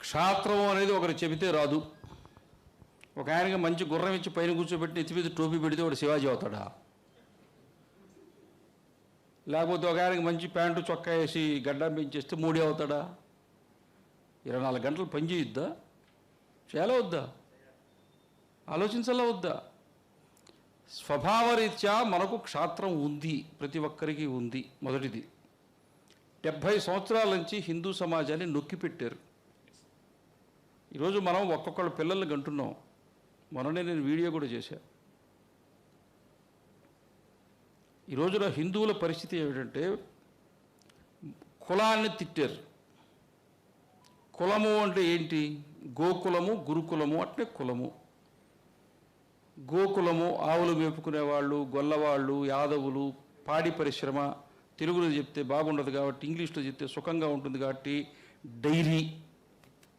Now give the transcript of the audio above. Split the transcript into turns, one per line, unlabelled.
క్షాత్రం అనేది ఒకరు చెబితే రాదు. ఒక ఆయనకి మంచి గుర్రం ఇచ్చి పైన కూర్చోబెట్టి ఎత్తి మీద టోపీ పెడితే వాడు శివాజీ అవుతాడా? లేకపోతే ఒక ఆయనకి మంచి ప్యాంటు చొక్కా వేసి గడ్డం పెంచేస్తే మూడే అవుతాడా? 24 గంటలు పని చేయొద్దా? చేయాలా వద్దా? ఆలోచించాలా వద్దా? స్వభావరీత్యా మనకు క్షాత్రం ఉంది, ప్రతి ఒక్కరికి ఉంది. మొదటిది, 70 సంవత్సరాల నుంచి హిందూ సమాజాన్ని నొక్కిపెట్టారు. ఈరోజు మనం ఒక్కొక్కళ్ళ పిల్లల్ని కంటున్నాం. మొన్ననే నేను వీడియో కూడా చేశాను. ఈ రోజున హిందువుల పరిస్థితి ఏమిటంటే కులాన్ని తిట్టారు. కులము అంటే ఏంటి? గోకులము, గురుకులము అంటే కులము. గోకులము ఆవులు మేపుకునేవాళ్ళు, గొల్లవాళ్ళు, యాదవులు, పాడి పరిశ్రమ. తెలుగులో చెప్తే బాగుండదు కాబట్టి ఇంగ్లీష్లో చెప్తే సుఖంగా ఉంటుంది కాబట్టి డైరీ.